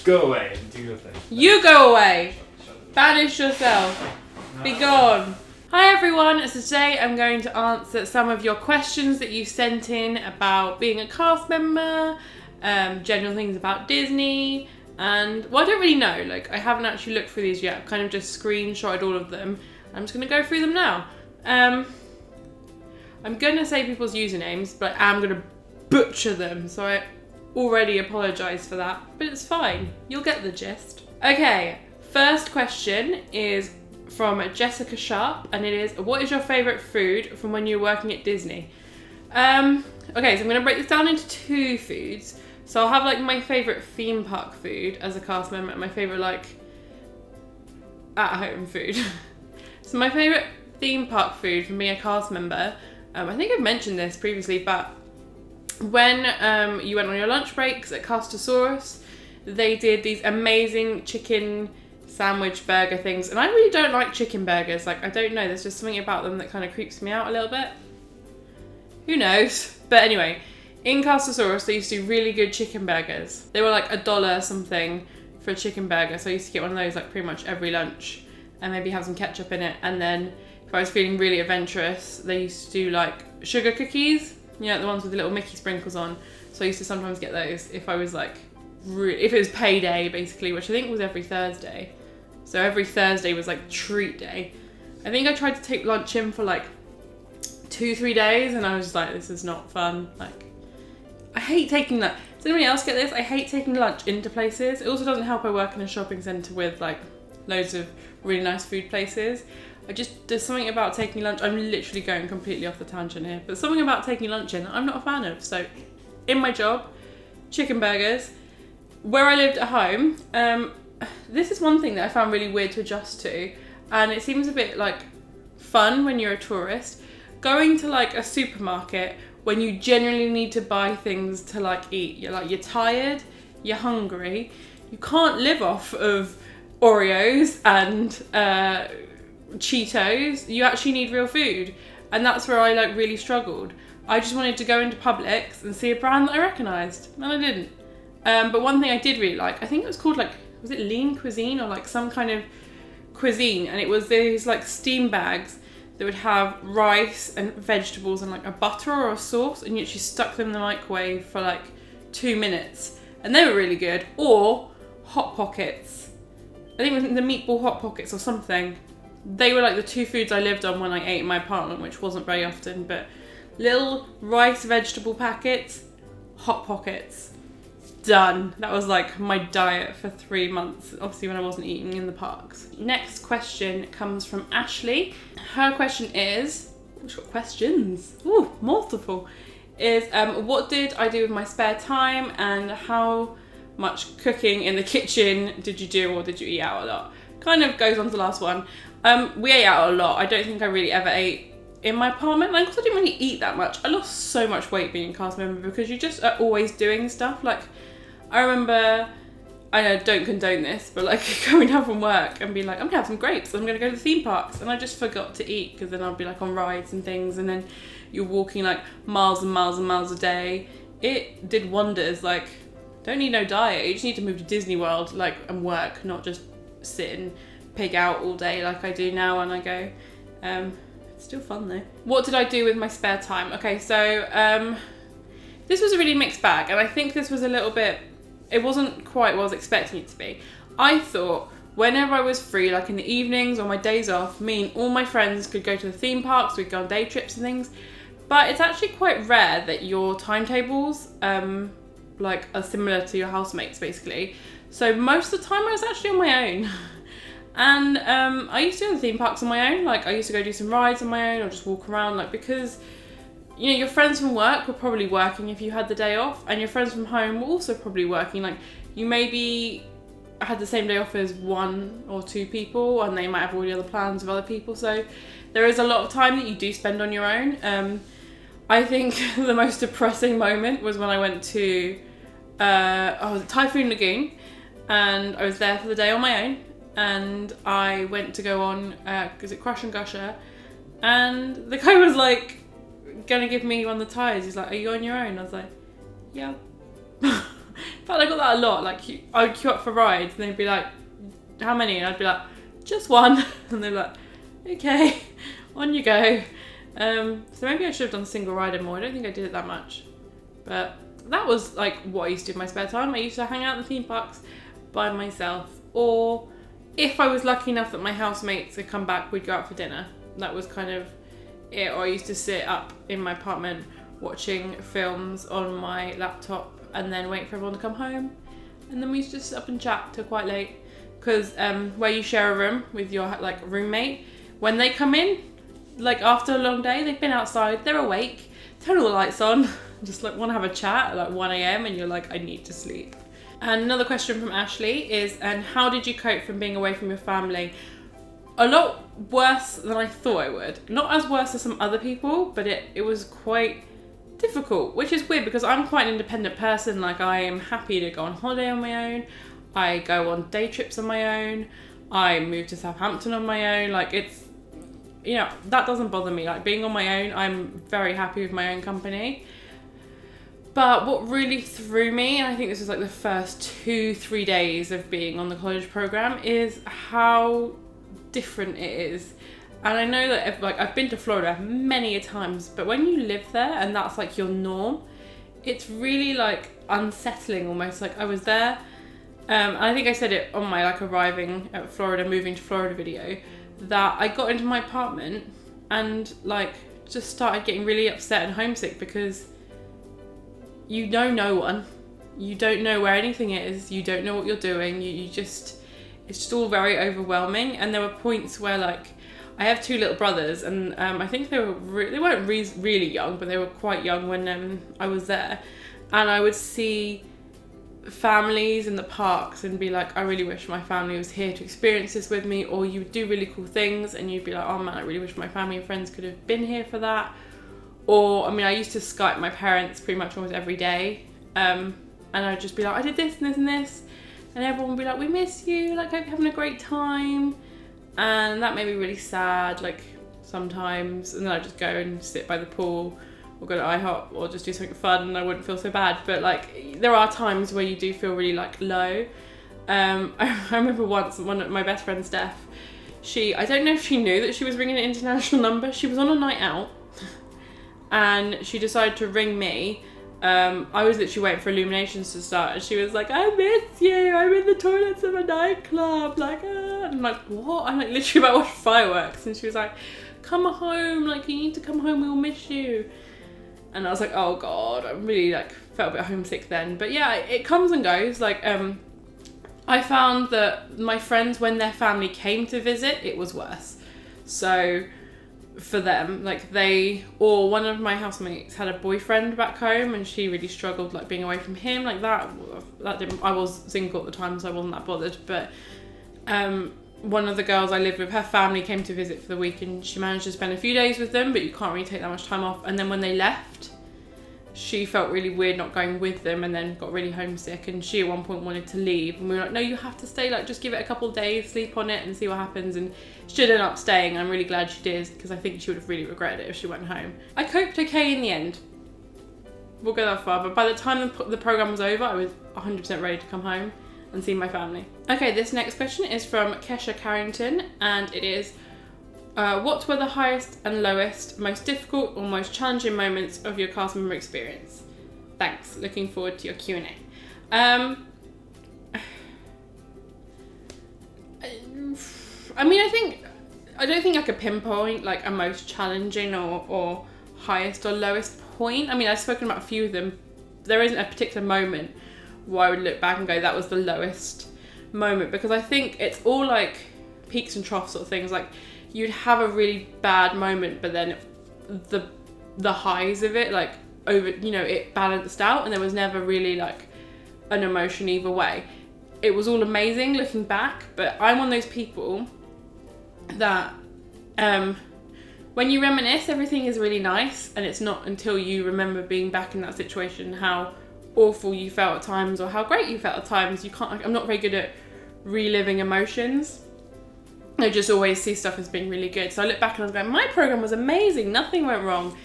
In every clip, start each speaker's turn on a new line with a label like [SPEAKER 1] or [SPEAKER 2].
[SPEAKER 1] go away and do your thing.
[SPEAKER 2] You go away. Banish yourself. Be gone. Hi everyone, so today I'm going to answer some of your questions that you sent in about being a cast member, general things about Disney, and, well, I don't really know, like, I haven't actually looked through these yet. I've kind of just screenshotted all of them. I'm just going to go through them now. I'm going to say people's usernames, but I am going to butcher them, so I already apologise for that, but it's fine. You'll get the gist. Okay, first question is from Jessica Sharp, and it is, what is your favourite food from when you were working at Disney? Okay, so I'm going to break this down into two foods. So I'll have like my favourite theme park food as a cast member and my favourite like at-home food. So my favourite theme park food from being a cast member, I think I've mentioned this previously, but when you went on your lunch breaks at Castosaurus, they did these amazing chicken sandwich burger things, and I really don't like chicken burgers. Like, I don't know, there's just something about them that kind of creeps me out a little bit. Who knows? But anyway, in Castosaurus they used to do really good chicken burgers. They were like $1 something for a chicken burger, so I used to get one of those like pretty much every lunch and maybe have some ketchup in it. And then if I was feeling really adventurous, they used to do like sugar cookies, you know, the ones with the little Mickey sprinkles on. So I used to sometimes get those if I was like if it was payday basically, which I think was every Thursday. So every Thursday was like treat day. I think I tried to take lunch in for like 2-3 days and I was just like, this is not fun. Like, I hate taking lunch. Does anybody else get this? I hate taking lunch into places. It also doesn't help I work in a shopping centre with like loads of really nice food places. There's something about taking lunch. I'm literally going completely off the tangent here, but something about taking lunch in I'm not a fan of. So in my job, chicken burgers. Where I lived at home, this is one thing that I found really weird to adjust to, and it seems a bit like fun when you're a tourist. Going to like a supermarket when you genuinely need to buy things to like eat. You're tired, you're hungry, you can't live off of Oreos and Cheetos. You actually need real food, and that's where I like really struggled. I just wanted to go into Publix and see a brand that I recognised, and I didn't. But one thing I did really like, I think it was called like, was it lean cuisine or like some kind of cuisine, and it was these like steam bags that would have rice and vegetables and like a butter or a sauce, and you actually stuck them in the microwave for like 2 minutes, and they were really good. Or Hot Pockets, I think it was the meatball Hot Pockets or something. They were like the two foods I lived on when I ate in my apartment, which wasn't very often, but little rice vegetable packets, Hot Pockets. Done. That was like my diet for 3 months, obviously when I wasn't eating in the parks. Next question comes from Ashley. Her question is, she's got questions, ooh, multiple, is what did I do with my spare time and how much cooking in the kitchen did you do, or did you eat out a lot? Kind of goes on to the last one. We ate out a lot. I don't think I really ever ate in my apartment, and because I didn't really eat that much. I lost so much weight being a cast member because you just are always doing stuff. Like, I remember, I know, don't condone this, but like going home from work and being like, I'm gonna have some grapes, I'm gonna go to the theme parks, and I just forgot to eat because then I'd be like on rides and things, and then you're walking like miles and miles and miles a day. It did wonders. Like, don't need no diet, you just need to move to Disney World like and work, not just sit and pig out all day like I do now when I go. It's still fun though. What did I do with my spare time? Okay, so this was a really mixed bag, and I think this was a little bit, it wasn't quite what I was expecting it to be. I thought whenever I was free, like in the evenings or my days off, me and all my friends could go to the theme parks, we'd go on day trips and things, but it's actually quite rare that your timetables like are similar to your housemates basically. So most of the time I was actually on my own. And I used to do the theme parks on my own. Like, I used to go do some rides on my own or just walk around, like, because, you know, your friends from work were probably working if you had the day off, and your friends from home were also probably working. Like, you maybe had the same day off as 1 or 2 people, and they might have all the other plans with other people. So there is a lot of time that you do spend on your own. I think the most depressing moment was when I went to Typhoon Lagoon, and I was there for the day on my own. And I went to go on, is it Crush and Gusher? And the guy was like, gonna give me one of the tyres. He's like, are you on your own? I was like, yeah. In fact, I got that a lot. Like, I would queue up for rides and they'd be like, how many? And I'd be like, just one. And they're like, okay, on you go. So maybe I should have done single rider more. I don't think I did it that much. But that was like what I used to do in my spare time. I used to hang out in the theme parks by myself. Or if I was lucky enough that my housemates had come back, we'd go out for dinner. That was kind of it. Or I used to sit up in my apartment watching films on my laptop and then wait for everyone to come home. And then we used to sit up and chat till quite late. Because where you share a room with your like roommate, when they come in, like after a long day, they've been outside, they're awake, turn all the lights on, just like want to have a chat at like 1 a.m. and you're like, I need to sleep. And another question from Ashley is, and how did you cope from being away from your family? A lot worse than I thought I would. Not as worse as some other people, but it was quite difficult, which is weird because I'm quite an independent person. Like, I am happy to go on holiday on my own. I go on day trips on my own. I moved to Southampton on my own. Like, it's, you know, that doesn't bother me. Like, being on my own, I'm very happy with my own company. But what really threw me, and I think this was like the first 2-3 days of being on the college program, is how different it is. And I know that I've been to Florida many a times, but when you live there and that's like your norm, it's really like unsettling almost. Like, I was there, and I think I said it on my like arriving at Florida, moving to Florida video, that I got into my apartment and like just started getting really upset and homesick because you know no one, you don't know where anything is, you don't know what you're doing, you just, it's just all very overwhelming. And there were points where like, I have 2 little brothers and I think they weren't really young, but they were quite young when I was there, and I would see families in the parks and be like, I really wish my family was here to experience this with me. Or you would do really cool things and you'd be like, oh man, I really wish my family and friends could have been here for that. Or, I mean, I used to Skype my parents pretty much almost every day, and I'd just be like, I did this and this and this, and everyone would be like, we miss you, like, hope you're having a great time. And that made me really sad, like, sometimes. And then I'd just go and sit by the pool or go to IHOP or just do something fun and I wouldn't feel so bad. But like, there are times where you do feel really like low. I remember once, one of my best friend Steph, I don't know if she knew that she was ringing an international number. She was on a night out and she decided to ring me. I was literally waiting for Illuminations to start and she was like, I miss you, I'm in the toilets of a nightclub, like, and I'm like, what? I'm like literally about to watch fireworks, and she was like, come home, like, you need to come home, we'll miss you. And I was like, oh god, I really like felt a bit homesick then. But yeah, it comes and goes. Like, I found that my friends, when their family came to visit, it was worse. So for them, like, one of my housemates had a boyfriend back home and she really struggled like being away from him. Like that didn't, I was single at the time, so I wasn't that bothered. But one of the girls I lived with, her family came to visit for the week and she managed to spend a few days with them, but you can't really take that much time off. And then when they left, she felt really weird not going with them and then got really homesick, and she at one point wanted to leave and we were like, no, you have to stay, like, just give it a couple of days, sleep on it and see what happens. And she ended up staying. I'm really glad she did, because I think she would have really regretted it if she went home. I coped okay in the end. We'll go that far, but by the time the program was over, I was 100% ready to come home and see my family. Okay, this next question is from Kesha Carrington, and it is, what were the highest and lowest, most difficult or most challenging moments of your cast member experience? Thanks, looking forward to your Q&A. I mean, I don't think I could pinpoint like a most challenging or highest or lowest point. I mean, I've spoken about a few of them. There isn't a particular moment where I would look back and go, that was the lowest moment, because I think it's all like peaks and troughs sort of things. Like, you'd have a really bad moment, but then the highs of it, like, over, you know, it balanced out and there was never really like an emotion either way. It was all amazing looking back, but I'm one of those people that when you reminisce, everything is really nice, and it's not until you remember being back in that situation how awful you felt at times or how great you felt at times. I'm not very good at reliving emotions. I just always see stuff as being really good. So I look back and I was going, my program was amazing, nothing went wrong.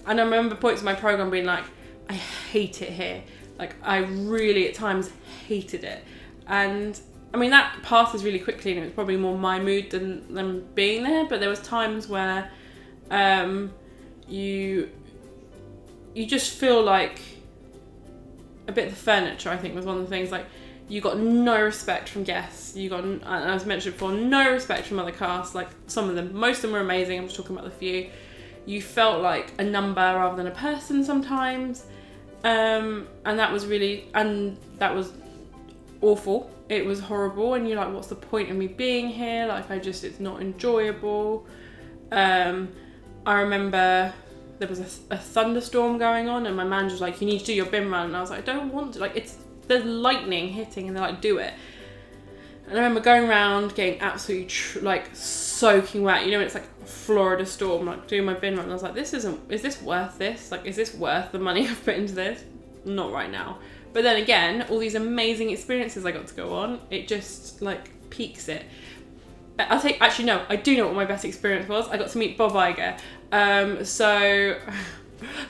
[SPEAKER 2] And I remember points in my program being like, I hate it here. Like, I really at times hated it. And I mean, that passes really quickly, and it was probably more my mood than them being there. But there was times where you just feel like a bit of the furniture, I think, was one of the things. Like, you got no respect from guests. You got, and as mentioned before, no respect from other casts. Like, some of them, most of them were amazing. I'm just talking about the few. You felt like a number rather than a person sometimes. And that was awful. It was horrible, and you're like, what's the point of me being here? Like, it's not enjoyable. I remember there was a thunderstorm going on, and my manager was like, you need to do your bin run, and I was like, I don't want to. Like, there's lightning hitting, and they're like, do it. And I remember going around getting absolutely soaking wet. You know, it's like a Florida storm, like doing my bin run. And I was like, is this worth this? Like, is this worth the money I've put into this? Not right now. But then again, all these amazing experiences I got to go on, it just like peaks it. I do know what my best experience was. I got to meet Bob Iger. So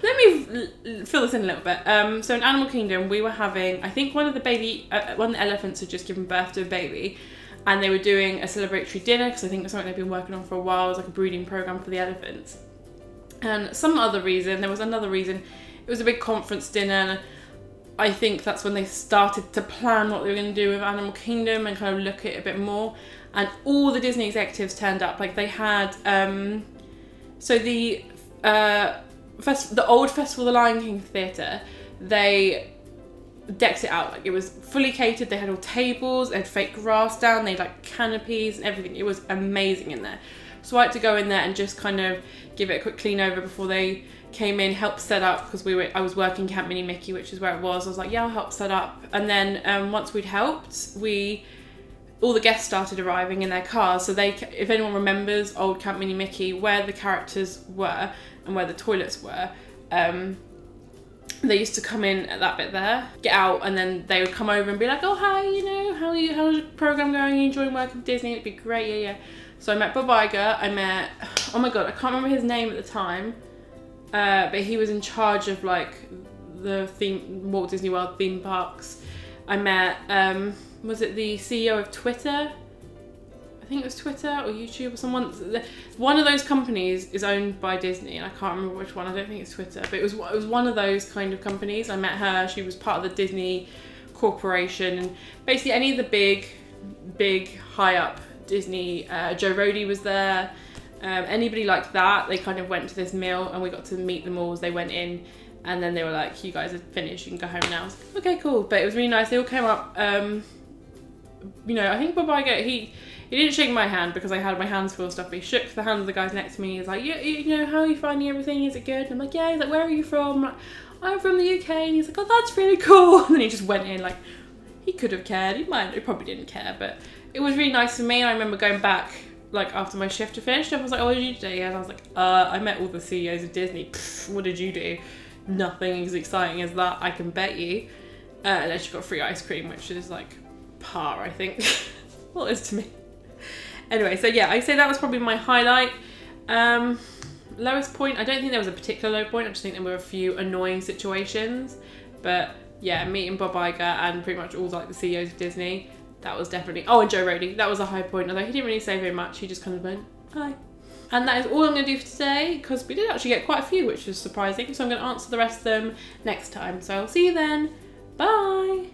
[SPEAKER 2] let me fill this in a little bit. So in Animal Kingdom, we were having, I think one of the elephants had just given birth to a baby, and they were doing a celebratory dinner, because I think it was something they've been working on for a while. It was like a breeding program for the elephants. And there was another reason, it was a big conference dinner, and I think that's when they started to plan what they were going to do with Animal Kingdom and kind of look at it a bit more. And all the Disney executives turned up. Like, they had, so the old Festival of the Lion King Theatre, they decked it out. Like, it was fully catered. They had all tables, they had fake grass down, they had like canopies and everything. It was amazing in there. So I had to go in there and just kind of give it a quick clean over before they came in, help set up, because I was working Camp Mini Mickey, which is where it was. I was like, yeah, I'll help set up. And then once we'd helped, all the guests started arriving in their cars. So if anyone remembers old Camp Mini Mickey, where the characters were and where the toilets were, they used to come in at that bit there, get out, and then they would come over and be like, oh, hi, how's your program going? Are you enjoying working with Disney? It'd be great, yeah. So I met Bob Iger, oh my God, I can't remember his name at the time, but he was in charge of like the Walt Disney World theme parks. I met, was it the CEO of Twitter? I think it was Twitter or YouTube or someone. One of those companies is owned by Disney, and I can't remember which one. I don't think it's Twitter, but it was one of those kind of companies. I met her. She was part of the Disney Corporation, and basically any of the big high up Disney. Joe Rody was there. Anybody like that, they kind of went to this meal, and we got to meet them all as they went in. And then they were like, you guys are finished, you can go home now. I was like, okay, cool. But it was really nice. They all came up. I think Bob Iger, he didn't shake my hand because I had my hands full of stuff, but he shook the hand of the guys next to me. He's like, yeah, how are you finding everything? Is it good? And I'm like, yeah. He's like, where are you from? I'm like, I'm from the UK. And he's like, oh, that's really cool. And then he just went in, like, he could have cared. He probably didn't care, but it was really nice for me. And I remember going back, like, after my shift had finished, I was like, oh, what did you do today? And I was like, I met all the CEOs of Disney. Pfft, what did you do? Nothing as exciting as that, I can bet you. And then she got free ice cream, which is like par, I think. Well, it is to me. Anyway, so yeah, I'd say that was probably my highlight. Lowest point, I don't think there was a particular low point. I just think there were a few annoying situations. But yeah, meeting Bob Iger and pretty much all like the CEOs of Disney, that was definitely... Oh, and Joe Rody, that was a high point. Although he didn't really say very much. He just kind of went, hi. And that is all I'm going to do for today, because we did actually get quite a few, which was surprising. So I'm going to answer the rest of them next time. So I'll see you then. Bye.